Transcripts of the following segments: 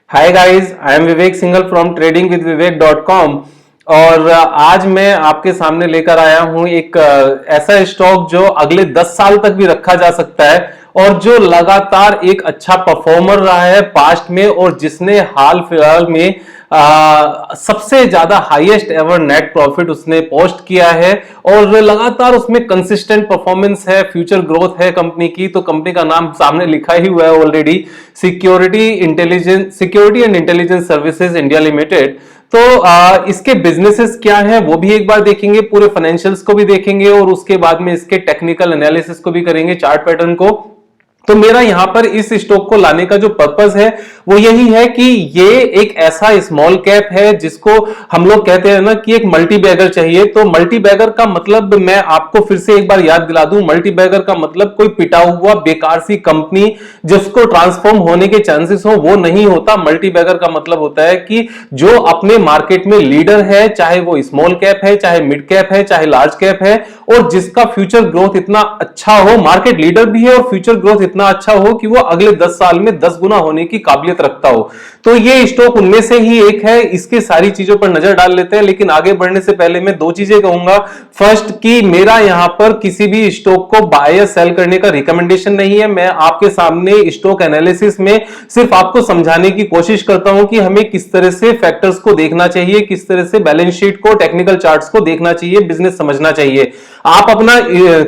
Hi guys, I am Vivek Singhal from tradingwithvivek.com। और आज मैं आपके सामने लेकर आया हूं एक ऐसा स्टॉक जो अगले 10 साल तक भी रखा जा सकता है और जो लगातार एक अच्छा परफॉर्मर रहा है पास्ट में, और जिसने हाल फिलहाल में सबसे ज्यादा हाईएस्ट एवर नेट प्रॉफिट उसने पोस्ट किया है और लगातार उसमें कंसिस्टेंट परफॉर्मेंस है, फ्यूचर ग्रोथ है कंपनी की। तो कंपनी का नाम सामने लिखा ही हुआ है already, security and intelligence services India limited. तो इसके बिजनेसेस क्या हैं वो भी एक बार देखेंगे, पूरे फाइनेंशियल्स को भी देखेंगे और उसके बाद में इसके टेक्निकल एनालिसिस को भी करेंगे, चार्ट पैटर्न को। तो मेरा यहां पर इस स्टॉक को लाने का जो पर्पस है वो यही है कि ये एक ऐसा स्मॉल कैप है जिसको हम लोग कहते हैं ना कि एक मल्टी बैगर चाहिए। तो मल्टी बैगर का मतलब मैं आपको फिर से एक बार याद दिला दूं, मल्टी बैगर का मतलब कोई पिटा हुआ बेकार सी कंपनी जिसको ट्रांसफॉर्म होने के चांसेस हो, वो नहीं होता। मल्टी बैगर का मतलब होता है कि जो अपने मार्केट में लीडर है, चाहे वो स्मॉल कैप है, चाहे मिड कैप है, चाहे लार्ज कैप है, और जिसका फ्यूचर ग्रोथ इतना अच्छा हो, मार्केट लीडर भी है और फ्यूचर ग्रोथ इतना अच्छा हो कि वो अगले 10 साल में 10 गुना होने की काबिलियत रखता हो। तो ये स्टॉक उनमें से ही एक है। इसके सारी चीजों पर नजर डाल लेते हैं, लेकिन आगे बढ़ने से पहले मैं दो चीजें कहूंगा। फर्स्ट, कि मेरा यहां पर किसी भी स्टॉक को बाय या सेल करने का रिकमेंडेशन नहीं है। मैं आपके सामने स्टॉक एनालिसिस में सिर्फ आपको समझाने की कोशिश करता हूं कि हमें किस तरह से फैक्टर्स को देखना चाहिए, किस तरह से बैलेंस शीट को, टेक्निकल चार्ट्स को देखना चाहिए, बिजनेस समझना चाहिए। आप अपना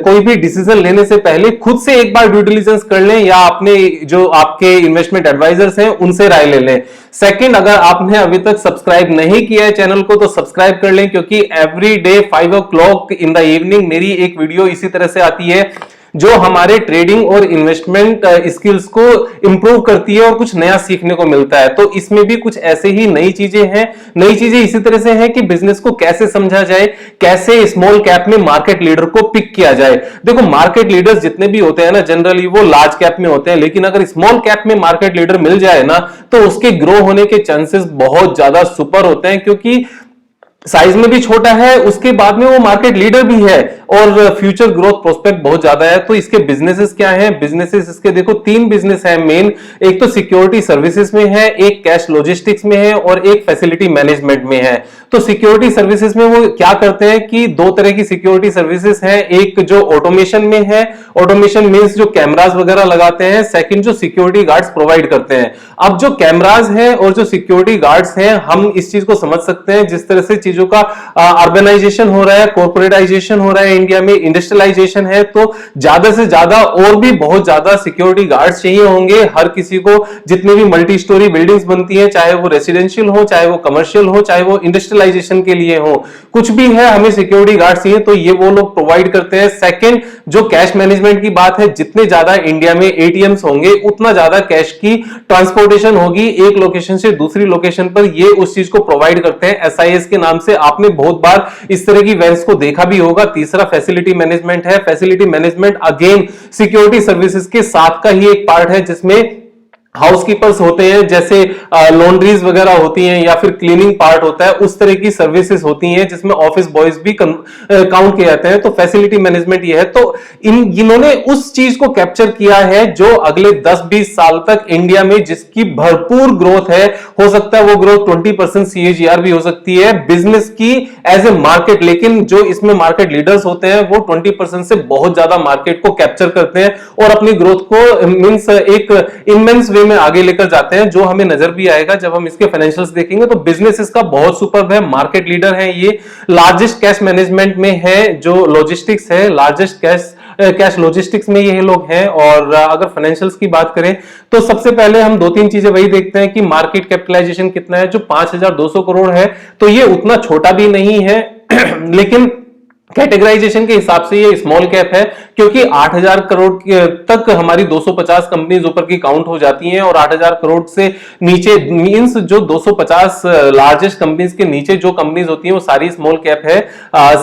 कोई भी डिसीजन लेने से पहले खुद से एक बार ड्यू डिलिजेंस कर लें या अपने जो आपके इन्वेस्टमेंट एडवाइजर्स हैं उनसे राय ले लें। सेकंड, अगर आपने अभी तक सब्सक्राइब नहीं किया है चैनल को तो सब्सक्राइब कर लें, क्योंकि every day 5 o'clock in the evening मेरी एक वीडियो इसी तरह से आती है जो हमारे ट्रेडिंग और इन्वेस्टमेंट स्किल्स को इंप्रूव करती है और कुछ नया सीखने को मिलता है। तो इसमें भी कुछ ऐसे ही नई चीजें हैं। नई चीजें इसी तरह से हैं कि बिजनेस को कैसे समझा जाए, कैसे स्मॉल कैप में मार्केट लीडर को पिक किया जाए। देखो, मार्केट लीडर्स जितने भी होते हैं ना, जनरली वो लार्ज कैप में होते हैं, लेकिन अगर स्मॉल कैप में मार्केट लीडर मिल जाए ना तो उसके ग्रो होने के चांसेस बहुत ज्यादा सुपर होते हैं, क्योंकि साइज में भी छोटा है, उसके बाद में वो मार्केट लीडर भी है और फ्यूचर ग्रोथ प्रोस्पेक्ट बहुत ज्यादा है। तो इसके बिजनेसेस क्या हैं? बिजनेसेस इसके देखो 3 बिजनेस है मेन। एक तो सिक्योरिटी सर्विसेज में है, एक कैश लॉजिस्टिक्स में है और एक फैसिलिटी मैनेजमेंट में है। तो सिक्योरिटी सर्विसेज में वो क्या करते हैं कि दो तरह की सिक्योरिटी सर्विसेज है। एक जो ऑटोमेशन में है, ऑटोमेशन मींस जो कैमरास वगैरह लगाते हैं। सेकंड, जो सिक्योरिटी गार्ड्स प्रोवाइड करते हैं। अब जो कैमरास हैं और जो सिक्योरिटी गार्ड्स हैं, हम इस चीज को समझ सकते हैं जिस तरह से चीजों का अर्बनाइजेशन हो रहा है, कॉर्पोरेटाइजेशन हो रहा है इंडिया में, इंडस्ट्रियलाइजेशन है, तो ज्यादा से ज्यादा और भी बहुत ज्यादा सिक्योरिटी गार्ड्स चाहिए होंगे हर किसी को। जितने भी मल्टी स्टोरी बिल्डिंग्स बनती है, चाहे वो रेसिडेंशियल हो, चाहे वो कमर्शियल हो, चाहे वो इंडस्ट्रियलाइजेशन के लिए हो, कुछ भी है, हमें सिक्योरिटी गार्ड चाहिए, तो ये वो लोग प्रोवाइड करते हैं। सेकंड, जो कैश मैनेजमेंट की बात है, जितने ज्यादा इंडिया में एटीएम्स होंगे उतना ज्यादा कैश की ट्रांसपोर्टेशन होगी एक लोकेशन से दूसरी लोकेशन पर, ये उस चीज को प्रोवाइड करते हैं एसआईएस के नाम से। आपने बहुत बार इस तरह की वैन्स को देखा भी होगा। तीसरा, फैसिलिटी मैनेजमेंट है। Facility management again security services के साथ का ही एक पार्ट है, जिसमें हाउसकीपर्स होते हैं, जैसे लॉन्ड्रीज वगैरह होती हैं या फिर क्लीनिंग पार्ट होता है, उस तरह की सर्विसेज होती हैं जिसमें ऑफिस बॉयज भी काउंट किए जाते हैं। तो फैसिलिटी मैनेजमेंट ये है। तो इन्होंने उस चीज को कैप्चर किया है जो अगले 10-20 साल तक इंडिया में जिसकी भरपूर ग्रोथ है। हो सकता है वो ग्रोथ 20% सीएजीआर भी हो सकती है बिजनेस की एज ए मार्केट, लेकिन जो इसमें मार्केट लीडर्स होते हैं वो 20% से बहुत ज्यादा मार्केट को कैप्चर करते हैं और अपनी ग्रोथ को मींस एक इमेंस में आगे लेकर जाते हैं, जो हमें नजर भी आएगा जब हम इसके फाइनेंशियल्स देखेंगे। तो बिजनेस इसका बहुत सुपर है, मार्केट लीडर है, ये लार्जेस्ट कैश मैनेजमेंट में है, जो लॉजिस्टिक्स है, लार्जेस्ट कैश लॉजिस्टिक्स में ये लोग हैं। और अगर फाइनेंशियल्स की बात करें तो सबसे पहले हम 2-3 चीजें वही देखते हैं कि मार्केट कैपिटलाइजेशन कितना है, जो 5200 करोड़ है। तो ये उतना छोटा भी नहीं है लेकिन कैटेगराइजेशन के हिसाब से ये स्मॉल कैप है, क्योंकि 8000 करोड़ तक हमारी 250 कंपनीज ऊपर की काउंट हो जाती हैं और 8000 करोड़ से नीचे मींस जो 250 लार्जेस्ट कंपनीज के नीचे जो कंपनीज होती हैं वो सारी स्मॉल कैप है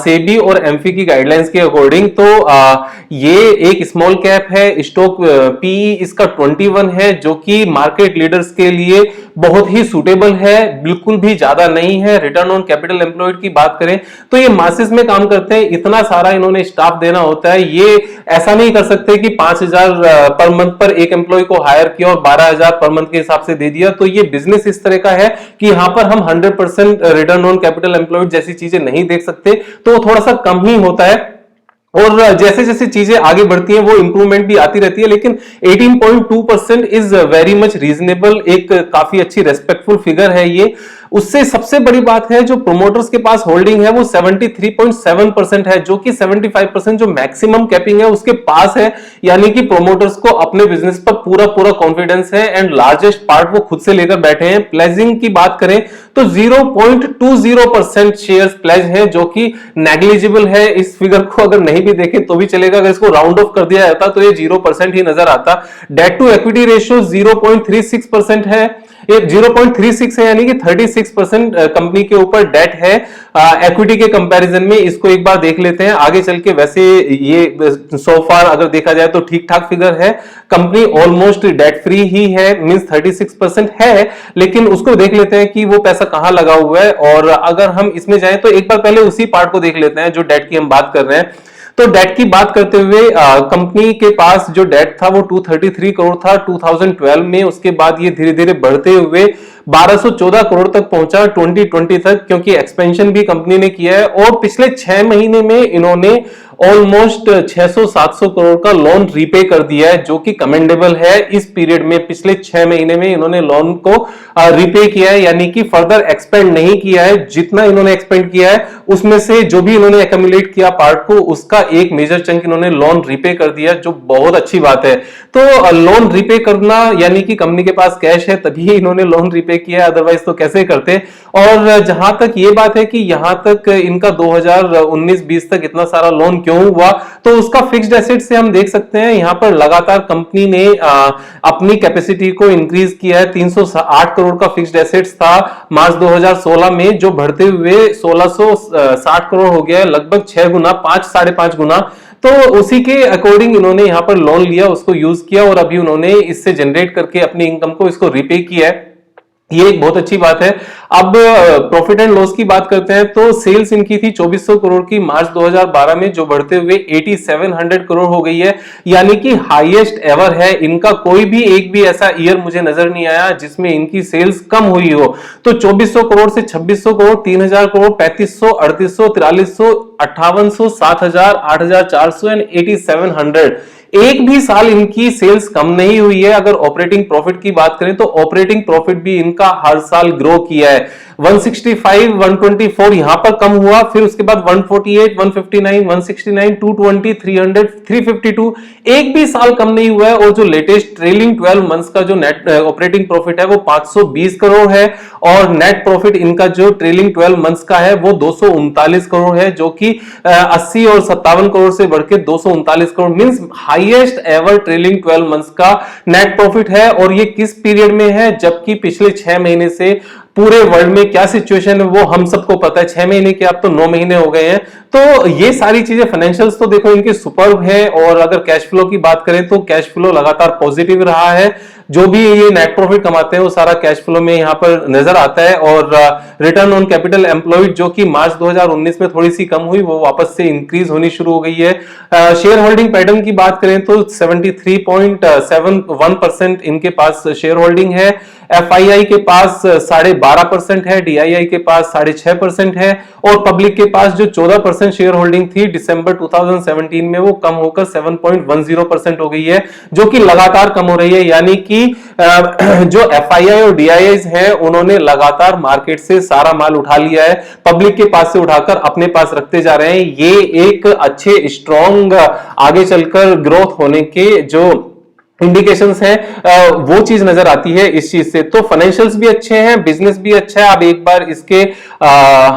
सेबी और एमफी की गाइडलाइंस के अकॉर्डिंग। तो ये एक स्मॉल कैप है। स्टॉक पीई इसका 21 है, जो कि मार्केट लीडर्स के लिए बहुत ही सुटेबल है, बिल्कुल भी ज्यादा नहीं है। रिटर्न ऑन कैपिटल एम्प्लॉयड की बात करें तो ये मासेस में काम करते हैं, इतना सारा इन्होंने स्टाफ देना होता है। ये ऐसा नहीं कर सकते कि 5,000 पर मंथ पर एक एम्प्लॉय को हायर किया और 12,000 पर मंथ के हिसाब से दे दिया। तो ये बिजनेस इस तरह का है कि यहां पर हम 100% रिटर्न ऑन कैपिटल एम्प्लॉयड जैसी चीजें नहीं देख सकते, तो थोड़ा सा कम ही होता है। और जैसे जैसे चीजें आगे बढ़ती हैं वो इंप्रूवमेंट भी आती रहती है, लेकिन 18.2% इज वेरी मच रीजनेबल, एक काफी अच्छी रेस्पेक्टफुल फिगर है ये। उससे सबसे बड़ी बात है जो प्रोमोटर्स के पास होल्डिंग है वो 73.7% है, जो कि 75% जो मैक्सिमम कैपिंग है उसके पास है। यानी कि प्रोमोटर्स को अपने बिजनेस पर पूरा पूरा कॉन्फिडेंस है एंड लार्जेस्ट पार्ट वो खुद से लेकर बैठे हैं। प्लेजिंग की बात करें तो 0.20% शेयर्स प्लेज है, जो कि नेग्लिजिबल है। इस फिगर को अगर नहीं भी देखें तो भी चलेगा, अगर इसको राउंड ऑफ कर दिया जाता तो ये 0% ही नजर आता। डेट टू इक्विटी रेशियो 0.36% है, ये 0.36 है, यानी कि 36% कंपनी के ऊपर डेट है इक्विटी के कंपैरिजन में। इसको एक बार देख लेते हैं आगे चल के। वैसे ये सो फार अगर देखा जाए तो ठीक ठाक फिगर है, कंपनी ऑलमोस्ट डेट फ्री ही है, मींस 36% है। लेकिन उसको देख लेते हैं कि वो पैसा कहां लगा हुआ है, और अगर हम इसमें जाएं तो एक बार पहले उसी पार्ट को देख लेते हैं जो डेट की हम बात कर रहे हैं। तो डेट की बात करते हुए कंपनी के पास जो डेट था वो 233 करोड़ था 2012 में। उसके बाद ये धीरे धीरे बढ़ते हुए 1214 करोड़ तक पहुंचा 2020 तक, क्योंकि एक्सपेंशन भी कंपनी ने किया है। और पिछले 6 महीने में इन्होंने ऑलमोस्ट 600-700 करोड़ का लोन रीपे कर दिया है, जो कि कमेंडेबल है। इस पीरियड में पिछले 6 महीने में इन्होंने लोन को रीपे किया है, यानी कि फर्दर एक्सपेंड नहीं किया है। जितना इन्होंने एक्सपेंड किया है उसमें से जो भी इन्होंने एक्यूमुलेट किया पार्ट को, उसका एक मेजर चंक इन्होंने लोन रीपे कर दिया, जो बहुत अच्छी बात है। तो लोन रीपे करना यानी कि कंपनी के पास कैश है तभी इन्होंने लोन रीपे किया, अदरवाइज तो कैसे करते। और जहां तक ये बात है कि यहां तक इनका 2019-20 तक इतना सारा लोन क्यों हुआ, तो उसका फिक्स्ड एसेट से हम देख सकते हैं। यहां पर लगातार कंपनी ने अपनी कैपेसिटी को इंक्रीज किया है। 308 करोड़ का फिक्स्ड एसेट्स था मार्च 2016 में, जो बढ़ते हुए 1660 करोड़ हो गया है, लगभग 6 गुना, 5-5.5 गुना। तो उसी के अकॉर्डिंग इन्होंने यहां पर लोन लिया, उसको यूज किया और अभी उन्होंने इससे जनरेट करके अपनी इनकम को इसको रिपे किया है। ये एक बहुत अच्छी बात है। अब प्रॉफिट एंड लॉस की बात करते हैं तो सेल्स इनकी थी 2400 करोड़ की मार्च 2012 में, जो बढ़ते हुए 8700 करोड़ हो गई है, यानी कि हाईएस्ट एवर है। इनका कोई भी एक भी ऐसा ईयर मुझे नजर नहीं आया जिसमें इनकी सेल्स कम हुई हो। तो 2400 करोड़ से 2600 करोड़, 3000 करोड़, 3500, 3800, 4300, 5800, 7000, 8400 एंड 8700, एक भी साल इनकी सेल्स कम नहीं हुई है। अगर ऑपरेटिंग प्रॉफिट की बात करें तो ऑपरेटिंग प्रॉफिट भी इनका हर साल ग्रो किया है। 165, 124 यहां पर कम हुआ, फिर उसके बाद 148, 159, 169, 220, 300, 352, एक भी साल कम नहीं हुआ है। और जो लेटेस्ट ट्रेलिंग 12 मंथ्स का जो नेट ऑपरेटिंग प्रॉफिट है वो 520 करोड़ है, और नेट प्रॉफिट इनका जो ट्रेलिंग 12 मंथ्स का है वो 239 करोड़ है, जो कि 80 और 57 करोड़ से बढ़ के 239 crore, means highest ever trailing 12 months का नेट प्रॉफिट है। और ये किस पीरियड में है, जबकि पिछले 6 महीने से पूरे वर्ल्ड में क्या सिचुएशन है वो हम सबको पता है। 6 महीने के अब तो 9 महीने हो गए हैं। तो ये सारी चीजें, फाइनेंशियल्स तो देखो इनके सुपर्ब है। और अगर कैश फ्लो की बात करें तो कैश फ्लो लगातार पॉजिटिव रहा है। जो भी ये नेट प्रॉफिट कमाते हैं वो सारा कैश फ्लो में यहां पर नजर आता है। और रिटर्न ऑन कैपिटल एम्प्लॉयड जो कि मार्च 2019 में थोड़ी सी कम हुई, वो वापस से इंक्रीज होनी शुरू हो गई है। शेयर होल्डिंग पैटर्न की बात करें तो 73.71% इनके पास शेयर होल्डिंग है। एफआईआई के पास 12.5% है, डीआईआई के पास 6.5% है, और पब्लिक के पास जो 14% शेयर होल्डिंग थी दिसंबर 2017 में वो कम होकर 7.10% हो गई है, जो कि लगातार कम हो रही है। यानी कि जो एफआईआई और डीआईआई हैं उन्होंने लगातार मार्केट से सारा माल उठा लिया है, पब्लिक के पास से उठाकर अपने पास रखते जा रहे हैं। ये एक अच्छे स्ट्रॉन्ग आगे चलकर ग्रोथ होने के जो इंडिकेशंस हैं वो चीज नजर आती है इस चीज से। तो फाइनेंशियल्स भी अच्छे हैं, बिजनेस भी अच्छा है। अब एक बार इसके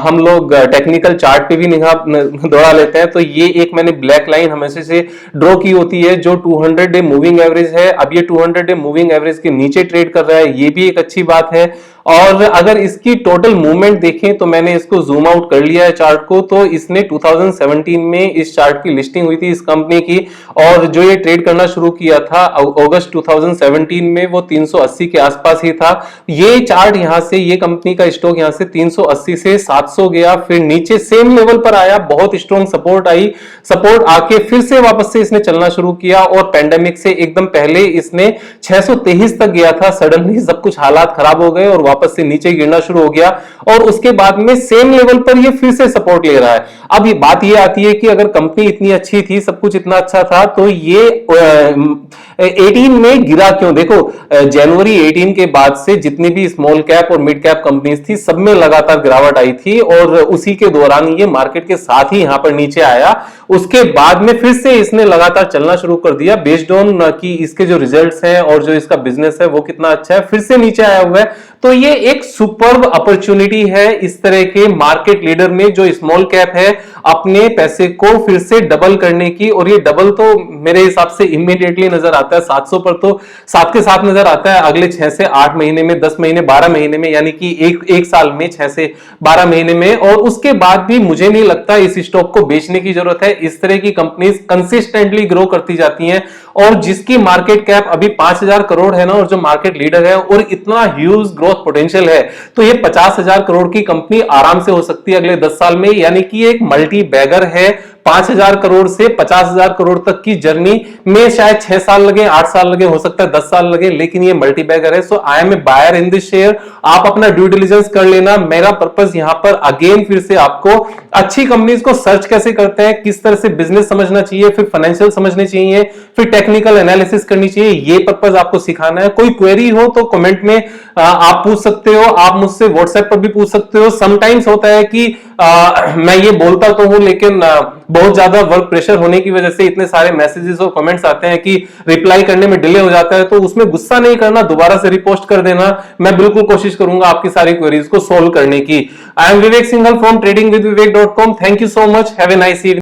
हम लोग टेक्निकल चार्ट पे भी निगाह दौड़ा लेते हैं। तो ये एक मैंने ब्लैक लाइन हमेशा से ड्रॉ की होती है जो 200 डे मूविंग एवरेज है। अब ये 200 डे मूविंग एवरेज के नीचे ट्रेड कर रहा है, ये भी एक अच्छी बात है। और अगर इसकी टोटल मूवमेंट देखें तो मैंने इसको जूम आउट कर लिया है चार्ट को, तो इसने 2017 में इस चार्ट की लिस्टिंग हुई थी इस कंपनी की, और जो ये ट्रेड करना शुरू किया था अगस्त 2017 में वो 380 के आसपास ही था। ये चार्ट यहां से, ये कंपनी का स्टॉक यहां से 380 से 700 गया, फिर नीचे सेम लेवल पर आया, बहुत स्ट्रॉन्ग सपोर्ट आई, सपोर्ट आके फिर से वापस से इसने चलना शुरू किया और पैंडेमिक से एकदम पहले इसने 623 तक गया था। सडनली सब कुछ हालात खराब हो गए और वापस से नीचे गिरना शुरू हो गया, और उसके बाद में सेम लेवल पर ये फिर से सपोर्ट ले रहा है। अब ये बात ये आती है कि अगर कंपनी इतनी अच्छी थी, सब कुछ इतना अच्छा था, तो ये 18 में गिरा क्यों? देखो जनवरी 18 के बाद से जितनी भी स्मॉल कैप और मिड कैप कंपनीज थी, सब में लगातार गिरावट आई थी, और उसी के दौरान ये मार्केट के साथ ही यहां पर नीचे आया। उसके बाद में फिर से इसने लगातार चलना शुरू कर दिया, बेस्ड ऑन कि इसके जो रिजल्ट्स हैं और जो इसका बिजनेस है वो कितना अच्छा है, फिर से नीचे आया हुआ है। तो ये एक सुपर्ब अपॉर्चुनिटी है इस तरह के मार्केट लीडर में, जो स्मॉल कैप है, अपने पैसे को फिर से डबल करने की। और ये डबल तो मेरे हिसाब से इमीडिएटली नजर आता है, 700 पर तो साथ के साथ नजर आता है अगले 6 से 8 महीने में, 10 महीने, 12 महीने में, यानी कि एक साल में 6 से 12 महीने में। और उसके बाद भी मुझे नहीं लगता इस स्टॉक को बेचने की जरूरत है। इस तरह की कंपनीज कंसिस्टेंटली ग्रो करती जाती हैं, और जिसकी मार्केट कैप अभी 5000 करोड़ है ना, और जो मार्केट लीडर है और इतना ह्यूज ग्रोथ पोटेंशियल है, तो ये 50,000 करोड़ की कंपनी आराम से हो सकती है अगले 10 साल में। यानी कि एक मल्टी बैगर है। 5000 करोड़ से 50,000 करोड़ तक की जर्नी में शायद 6 साल लगे, 8 साल लगे, हो सकता है 10 साल लगे, लेकिन ये मल्टी बैगर है। So I am a buyer in this share. आप अपना ड्यू डिलिजेंस कर लेना। मेरा पर्पस यहां पर अगेन फिर से आपको अच्छी कंपनीज को सर्च कैसे करते हैं, किस तरह से बिजनेस समझना चाहिए, फिर फाइनेंशियल समझने चाहिए, फिर टेक्निकल एनालिसिस करनी चाहिए, ये पर्पस आपको सिखाना है। कोई क्वेरी हो तो कमेंट में आप पूछ सकते हो, आप मुझसे व्हाट्सएप पर भी पूछ सकते हो। समटाइम्स होता है कि मैं ये बोलता तो हूं, लेकिन बहुत ज्यादा वर्क प्रेशर होने की वजह से इतने सारे मैसेजेस और कमेंट्स आते हैं कि रिप्लाई करने में डिले हो जाता है। तो उसमें गुस्सा नहीं करना, दोबारा से रिपोस्ट कर देना। मैं बिल्कुल कोशिश करूंगा आपकी सारी क्वेरीज को सोल्व करने की। I am Vivek Singhal from tradingwithvivek.com। Thank you so much. Have a nice evening.